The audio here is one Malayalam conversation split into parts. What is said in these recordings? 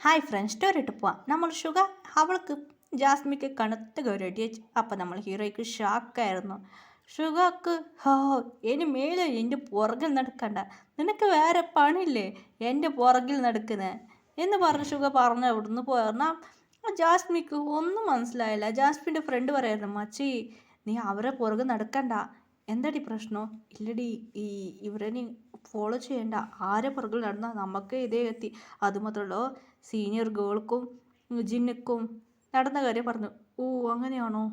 ഹായ് ഫ്രണ്ട്സ് സ്റ്റോറി ഇട്ട് പോവാം. നമ്മൾ ഷുഗർ അവൾക്ക് ജാസ്മിക്ക് കണുത്ത ഗൗരവട്ടി വെച്ച്. അപ്പം നമ്മൾ ഹീറോയ്ക്ക് ഷാക്കായിരുന്നു. ഷുഗർക്ക് ഹോ ഇനി മേലെ എൻ്റെ പുറകിൽ നടക്കണ്ട, നിനക്ക് വേറെ പണിയില്ലേ എൻ്റെ പുറകിൽ നടക്കുന്നത് എന്ന് പറഞ്ഞ് ഷുഗർ പറഞ്ഞ് അവിടുന്ന് പോയിരുന്നാൽ ജാസ്മിക്ക് ഒന്നും മനസ്സിലായില്ല. ജാസ്മിൻ്റെ ഫ്രണ്ട് പറയായിരുന്നു, മച്ചി നീ അവരെ പുറകെ നടക്കണ്ട. എന്താടി പ്രശ്നം? ഇല്ലടി, ഇവരെ ഫോളോ ചെയ്യണ്ട, ആരെ പുറകിൽ നടന്നാൽ നമുക്ക് ഇതേ എത്തി. അതുമാത്രമല്ലോ സീനിയർ ഗേൾക്കും ജിന്നുക്കും നടന്ന കാര്യം പറഞ്ഞു. ഓ അങ്ങനെയാണോ?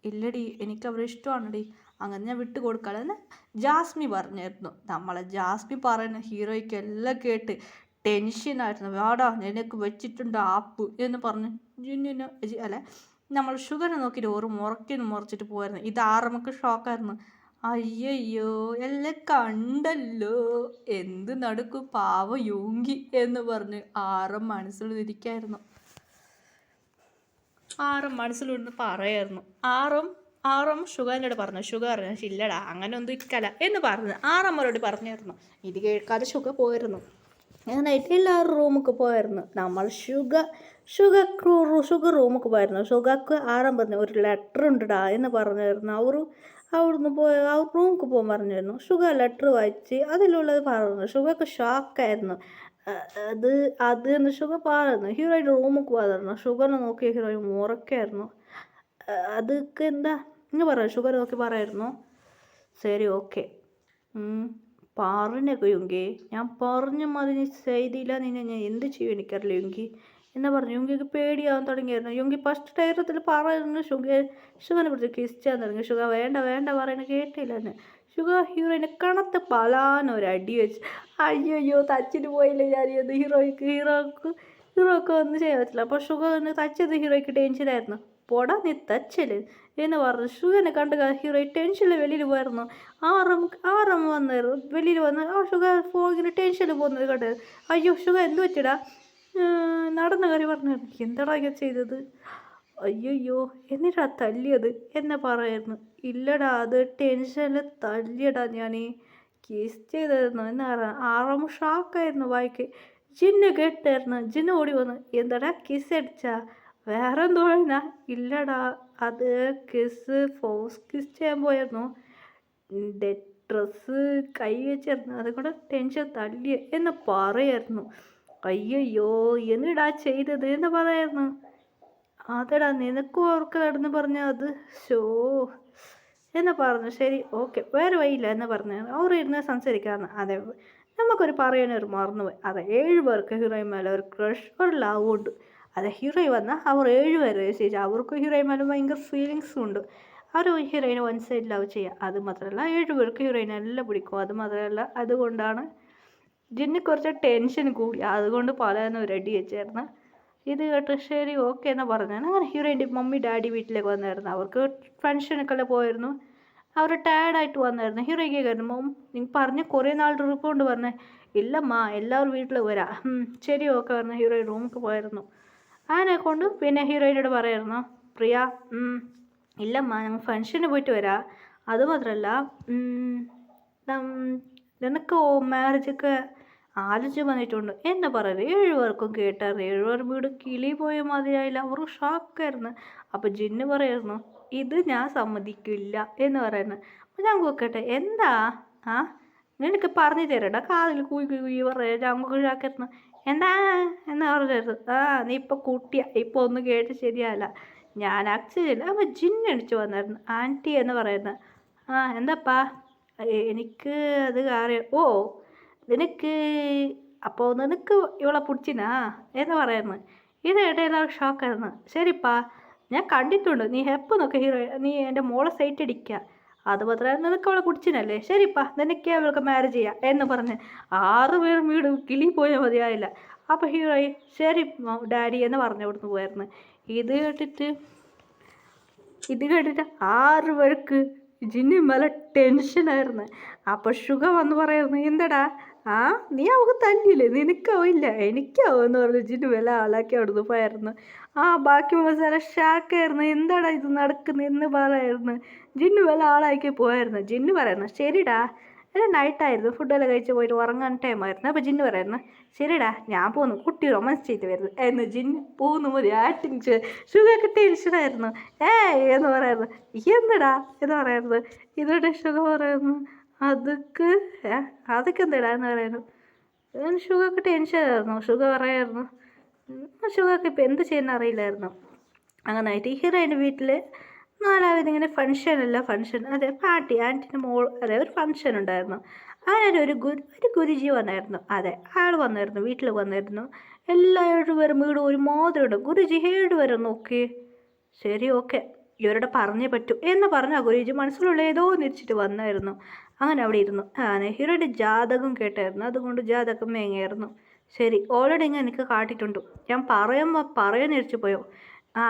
ഇല്ലടി, എനിക്ക് അവരെ ഇഷ്ടമാണടി, അങ്ങനെ ഞാൻ വിട്ടു കൊടുക്കാമെന്ന് ജാസ്മി പറഞ്ഞായിരുന്നു. നമ്മളെ ജാസ്മി പറയുന്ന ഹീറോയ്ക്ക് എല്ലാം കേട്ട് ടെൻഷനായിരുന്നു. വാടാ നിനക്ക് വെച്ചിട്ടുണ്ട് ആപ്പ് എന്ന് പറഞ്ഞ് ജിന്നിന് അല്ല നമ്മൾ ഷുഗറിനെ നോക്കിയിട്ട് ഓറ് മുറച്ചിട്ട് പോയിരുന്നു. ഇത് നമുക്ക് ഷോക്കായിരുന്നു. അയ്യയ്യോ എല്ലാം കണ്ടല്ലോ, എന്ത് നടക്കും പാവ യോങ്കി എന്ന് പറഞ്ഞ് മനസ്സിലിരിക്കായിരുന്നു. മനസ്സിലൊന്ന് പറയായിരുന്നു. ആറും ഷുഗറിനോട് പറഞ്ഞു. ഷുഗർ പറഞ്ഞു, ഇല്ലടാ അങ്ങനെ ഒന്നും ഇരിക്കല എന്ന് പറഞ്ഞു അവരോട് പറഞ്ഞായിരുന്നു. ഇത് കേൾക്കാതെ ഷുഗർ പോയിരുന്നു. അങ്ങനായിട്ട് എല്ലാവരും റൂമിലേക്ക് പോയായിരുന്നു. നമ്മൾ ഷുഗർ റൂമിലേക്ക് പോയായിരുന്നു. ഷുഗർക്ക് പറഞ്ഞു, ഒരു ലെറ്റർ ഉണ്ടടാ എന്ന് പറഞ്ഞായിരുന്നു. അവിടുന്ന് റൂമിലേക്ക് പോകാൻ പറഞ്ഞിരുന്നു. ഷുഗർ ലെറ്റർ വായിച്ച് അതിലുള്ളത് പറഞ്ഞു. ഷുഗർക്ക് ഷോക്കായിരുന്നു. അത് എന്ന് ഷുഗർ പറയുന്നു. ഹീറോയുടെ റൂമിലേക്ക് പോകാറുന്നു. ഷുഗറിനെ നോക്കിയ ഹീറോയിൻ മുറക്കായിരുന്നു. അതൊക്കെ എന്താ ഇങ്ങനെ പറയാം. ഷുഗർ നോക്കി പറയായിരുന്നു. ശരി ഓക്കെ പറഞ്ഞൊക്കെ യുങ്കി, ഞാൻ പറഞ്ഞ മതി ചെയ്തില്ല, നിന്നെ ഞാൻ എന്ത് ചെയ്യും എനിക്കറിയില്ല യുങ്കി എന്നാ പറഞ്ഞു. യുങ്കിക്ക് പേടിയാവാൻ തുടങ്ങിയായിരുന്നു. യുങ്കി ഫസ്റ്റ് ടൈറത്തിൽ പറയുന്നു ഷുഗറിനെ പിടിച്ച് കിസ് ചെയ്യാൻ തുടങ്ങി. ഷുഗർ വേണ്ട പറയുന്നത് കേട്ടില്ല എന്നെ. ഷുഗർ ഹീറോയിനെ കണത്ത് പലാനൊരടി വെച്ച്. അയ്യോ തച്ചിന് പോയില്ലേ ഞാൻ ഹീറോക്ക് ഒന്നും ചെയ്യാൻ പറ്റില്ല. അപ്പോൾ ഷുഗറിന് തച്ചത് ഹീറോയ്ക്ക് ടെൻഷനായിരുന്നു. പൊടാ നീ തച്ചല് എന്ന് പറഞ്ഞു. ഷുഗറിനെ കണ്ട് ഹീറോ ടെൻഷനിൽ വെളിയിൽ പോയിരുന്നു. ആറം വന്നായിരുന്നു. വെളിയിൽ വന്ന് ഷുഗർ ഇങ്ങനെ ടെൻഷനിൽ പോകുന്നത് കണ്ടത്. അയ്യോ ഷുഗർ എന്ത് പറ്റിടാ നടന്ന കാര്യം പറഞ്ഞു. എന്താടാ ഇങ്ങനെ ചെയ്തത്? അയ്യോ എന്നിട്ടാ തല്ലിയത് എന്നെ പറയായിരുന്നു. ഇല്ലടാ അത് ടെൻഷനിൽ തല്ലിയടാ ഞാൻ കിസ് ചെയ്തായിരുന്നു എന്ന് പറയാം. ആറാം ഷാക്കായിരുന്നു വായിക്ക്. ജിന്ന് കേട്ടായിരുന്നു. ജിന്ന് ഓടി വന്നു. എന്താടാ കിസ് അടിച്ചാ? വേറെ എന്തോ ഇല്ലടാ അത് ഫോഴ്സ് കിസ് ചെയ്യാൻ പോയിരുന്നു. ഡ്രസ്സ് കൈ വെച്ചായിരുന്നു, അതുകൊണ്ട് ടെൻഷൻ തല്ലിയ എന്ന് പറയായിരുന്നു. അയ്യോ എന്നിടാ ചെയ്തത് എന്ന് പറയായിരുന്നു. അതെടാ നിനക്കും അവർക്ക് നടന്ന് പറഞ്ഞ അത് ഷോ എന്ന് പറഞ്ഞു. ശരി ഓക്കെ വേറെ വഴിയില്ല എന്ന് പറഞ്ഞു. അവർ ഇരുന്ന് സംസാരിക്കാമെന്ന്. അതെ നമുക്കൊരു പറയാനൊരു മറന്നുപോയി. അതെ 7 പേർക്ക് ഹീറോയിൻ മേലെ ഒരു ക്രഷ് ഒരു ലവ് ഉണ്ട്. അതെ ഹീറോയിൻ വന്നാൽ അവർ 7 പേരെ ശരി അവർക്ക് ഹീറോയിൻ മേലെ ഭയങ്കര ഫീലിങ്സും ഉണ്ട്. അവർ ഹീറോയിനെ വൺ സൈഡ് ലവ് ചെയ്യുക. അത് മാത്രമല്ല 7 പേർക്ക് ഹീറോയിനെ എല്ലാം പിടിക്കും. അത് മാത്രമല്ല അതുകൊണ്ടാണ് ജിന്ന് കുറച്ച് ടെൻഷൻ കൂടി, അതുകൊണ്ട് പലതും റെഡി വെച്ചായിരുന്നു. ഇത് കേട്ട് ശരി ഓക്കെ എന്ന് പറഞ്ഞാൽ അങ്ങനെ ഹീറോയിൻ്റെ മമ്മി ഡാഡി വീട്ടിലേക്ക് വന്നായിരുന്നു. അവർക്ക് ഫങ്ഷനൊക്കെ പോയിരുന്നു. അവർ ടയർഡായിട്ട് വന്നായിരുന്നു. ഹീറോയ്ക്ക് കയറുമ്പോൾ നിങ്ങൾ പറഞ്ഞ് കുറേ നാൾ ട്രിപ്പ് കൊണ്ട് പറഞ്ഞേ. ഇല്ലമ്മ എല്ലാവരും വീട്ടിൽ വരാം. ശരി ഓക്കെ പറഞ്ഞ ഹീറോ റൂമിലേക്ക് പോയിരുന്നു. അതിനെ കൊണ്ട് പിന്നെ ഹീറോയിനോട് പറയായിരുന്നു, പ്രിയ ഇല്ലമ്മ ഞങ്ങൾ ഫങ്ഷന് പോയിട്ട് വരാം. അതുമാത്രമല്ല നിനക്ക് മാരേജൊക്കെ ആലോചിച്ച് വന്നിട്ടുണ്ട് എന്ന് പറയുന്നത് 7 പേർക്കും കേട്ടായിരുന്നു. 7 പേർ വീട് കിളി പോയ മതിയായില്ല. അവർ ഷോക്കായിരുന്നു. അപ്പോൾ ജിന്ന് പറയായിരുന്നു, ഇത് ഞാൻ സമ്മതിക്കില്ല എന്ന് പറയുന്നത്. അപ്പോൾ ഞാൻ നോക്കട്ടെ എന്താ നിനക്ക് പറഞ്ഞു തരടാ കാതിൽ കുയി പറയാ. ഞങ്ങൾക്ക് ഷാക്കായിരുന്നു. എന്താ എന്ന് പറഞ്ഞായിരുന്നു. നീ ഇപ്പോൾ കുട്ടിയാ, ഇപ്പോൾ ഒന്നും കേട്ട് ശരിയല്ല. ഞാൻ ആക്ച്വലി അപ്പോൾ ജിന്നടിച്ച് വന്നായിരുന്നു. ആൻറ്റി എന്ന് പറയുന്നത്. എന്താപ്പാ എനിക്ക് അത് അറിയാം. ഓ നിനക്ക് അപ്പോൾ നിനക്ക് ഇവളെ പിടിച്ചിനാ എന്ന് പറയുന്നു. ഇത് ഇടയിലാണ് ഷോക്കായിരുന്നു. ശരിപ്പാ ഞാൻ കണ്ടിട്ടുണ്ട്, നീ എപ്പോൾ നോക്കുക ഹീറോ നീ എൻ്റെ മോളെ സൈറ്റ് അടിക്കുക. അത് മാത്രമേ നിനക്ക് അവളെ പിടിച്ചിനല്ലേ. ശരിപ്പാ നിനക്ക് അവൾക്ക് മാരേജ് ചെയ്യാം എന്ന് പറഞ്ഞ് 6 പേർ വീട് കിളി പോയാൽ മതിയായില്ല. അപ്പോൾ ഹീറോയി ശരി ഡാഡി എന്ന് പറഞ്ഞു കൊടുത്തു പോയായിരുന്നു. ഇത് കേട്ടിട്ട് 6 പേർക്ക് ജിന്നി മേലെ ടെൻഷനായിരുന്നു. അപ്പോൾ ഷുഗർ വന്ന് പറയായിരുന്നു, എന്താടാ നീ അവൾക്ക് തല്ലിയില്ലേ, നിനക്കാവില്ല എനിക്കാവും എന്ന് പറഞ്ഞ് ജിന്നു വില ആളാക്കി അവിടുന്ന് പോയായിരുന്നു. ബാക്കി മസാല ഷാക്കായിരുന്നു. എന്താടാ ഇത് നടക്കുന്നത് എന്ന് പറയായിരുന്നു. ജിന്നു വില ആളാക്കി പോയായിരുന്നു. ജിന്നു പറയുന്നു, ശരിടാ എല്ലാം നൈറ്റായിരുന്നു, ഫുഡെല്ലാം കഴിച്ച് പോയിട്ട് ഉറങ്ങാൻ ടൈമായിരുന്നു. അപ്പോൾ ജിന്നു പറയായിരുന്നു, ശരിടാ ഞാൻ പോന്നു, കുട്ടി റൊമാൻസ് ചെയ്ത് വരുന്നു എന്ന് ജിന്നു പോന്നു മതി ആക്ടിങ്. ഷുഗർക്ക് ടെൻഷനായിരുന്നു. എന്ന് പറയായിരുന്നു, എന്തടാ എന്ന് പറയായിരുന്നു. ഇതോടെ ഷുഗ പറയുന്നു, അതൊക്കെ അതൊക്കെ എന്താടാ എന്ന് പറയുന്നു. ഷുഗർക്ക് ടെൻഷനായിരുന്നു. ഷുഗ പറയായിരുന്നു, ഷുഗർക്ക് ഇപ്പോൾ എന്ത് ചെയ്യുന്ന അറിയില്ലായിരുന്നു. അങ്ങനായിട്ട് ഹീറോയിൻ്റെ വീട്ടിൽ നാലാമത് ഫംഗ്ഷൻ അതെ പാർട്ടി ആൻറ്റിൻ്റെ മോൾ അതെ ഒരു ഫംഗ്ഷൻ ഉണ്ടായിരുന്നു. അങ്ങനെ ഒരു ഗുരുജി വന്നായിരുന്നു. അതെ ആൾ വന്നായിരുന്നു, വീട്ടിൽ വന്നായിരുന്നു. എല്ലാവരും വരും വീട് ഒരുമാതിരി ഉണ്ട്. ഗുരുജി ഏഴ് വരെ നോക്കി, ശരി ഓക്കെ ഇവരുടെ പറഞ്ഞേ പറ്റൂ എന്ന് പറഞ്ഞ ഗുരുജി മനസ്സിലുള്ള ഏതോ നിരിച്ചിട്ട് വന്നായിരുന്നു. അങ്ങനെ അവിടെ ഇരുന്നു. ഹീറോയുടെ ജാതകം കേട്ടായിരുന്നു, അതുകൊണ്ട് ജാതകം മേങ്ങായിരുന്നു. ശരി ഓൾറെഡി ഇങ്ങനെ എനിക്ക് കാട്ടിട്ടുണ്ട്, ഞാൻ പറയാനിരിച്ചു പോയോ?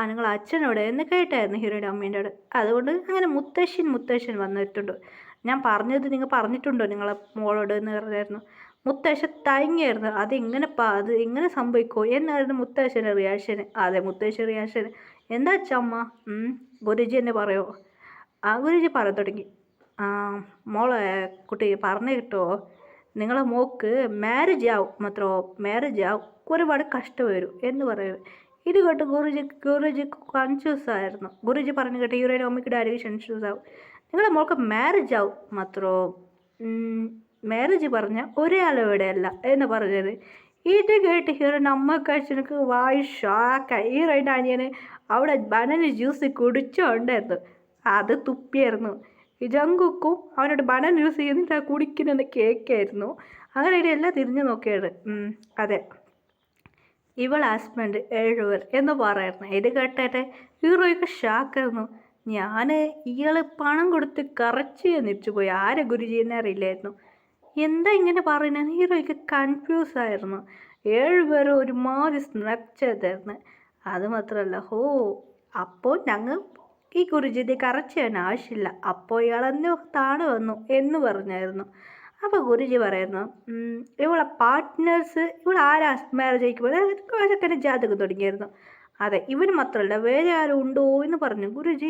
നിങ്ങൾ അച്ഛനോട് എന്ന് കേട്ടായിരുന്നു ഹീറോയുടെ അമ്മേൻ്റെ അവിടെ. അതുകൊണ്ട് അങ്ങനെ മുത്തശ്ശൻ വന്നിട്ടുണ്ട്. ഞാൻ പറഞ്ഞത് നിങ്ങൾ പറഞ്ഞിട്ടുണ്ടോ നിങ്ങളെ മോളോട് എന്ന് പറഞ്ഞായിരുന്നു. മുത്തശ്ശൻ തയങ്ങിയായിരുന്നു. അത് എങ്ങനെ സംഭവിക്കുമോ എന്നായിരുന്നു മുത്തശ്ശൻ്റെ റിയാക്ഷന്. അതെ മുത്തശ്ശൻ റിയാക്ഷൻ എന്താ അച്ഛമ്മ ഗുരുജി എന്നെ പറയോ? ഗുരുജി പറയാൻ തുടങ്ങി, മോളെ കുട്ടി പറഞ്ഞു കിട്ടുമോ, നിങ്ങളെ മോക്ക് മാരേജ് ആവും ഒരുപാട് കഷ്ടം വരും എന്ന് പറയുന്നത്. ഇത് കേട്ട് ഗുരുജി കൺഫ്യൂസ് ആയിരുന്നു. ഗുരുജി പറഞ്ഞു കേട്ട് ഹീറോയുടെ അമ്മയ്ക്ക് ഡാഡിക്ക് കൺഫ്യൂസ് ആവും. നിങ്ങളുടെ മോൾക്ക് മാരേജ് ആവും മാരേജ് പറഞ്ഞ ഒരാളിവിടെ അല്ല എന്ന് പറഞ്ഞത്. ഇത് കേട്ട് ഹീറോയുടെ അമ്മക്ക് അച്ഛനക്ക് വായി ഷാക്കായി. ഹീറോയുടെ അനിയന് അവിടെ ബനാന ജ്യൂസ് കുടിച്ചോണ്ടായിരുന്നു, അത് തുപ്പിയായിരുന്നു. ജങ്കുക്കും അവനോട് ബനാന ജ്യൂസ് ചെയ്യുന്നിട്ട് കുടിക്കുന്നത് കേൾക്കായിരുന്നു. അങ്ങനെ എല്ലാം തിരിഞ്ഞു നോക്കിയത്. അതെ ഇവൾ ഹസ്ബൻഡ് 7 പേർ എന്ന് പറയായിരുന്നു. ഇത് കേട്ടിട്ട് ഹീറോയ്ക്ക് ഷാക്കായിരുന്നു. ഞാൻ ഇയാൾ പണം കൊടുത്ത് കറച്ച് നിരിച്ചു പോയി, ആരെ ഗുരുജി എന്നെ അറിയില്ലായിരുന്നു. എന്താ ഇങ്ങനെ പറയുന്നത്? ഹീറോയ്ക്ക് കൺഫ്യൂസ് ആയിരുന്നു. 7 പേർ ഒരുമാതിരി സ്നക്ചതായിരുന്നു. അത് മാത്രമല്ല അപ്പോൾ ഞങ്ങൾ ഈ ഗുരുജിയെ കറച്ച് ചെയ്യാൻ ആവശ്യമില്ല, അപ്പോൾ ഇയാളെന്നെ താണു വന്നു എന്ന് പറഞ്ഞായിരുന്നു. അപ്പോൾ ഗുരുജി പറയുന്നു, ഇവളെ പാർട്ട്നേഴ്സ് ആരാ മാരേജ് കഴിക്കുമ്പോൾ അതൊക്കെ ജാതകം തുടങ്ങിയായിരുന്നു. അതെ ഇവന് മാത്രമല്ല വേറെ ആരും ഉണ്ടോ എന്ന് പറഞ്ഞു ഗുരുജി.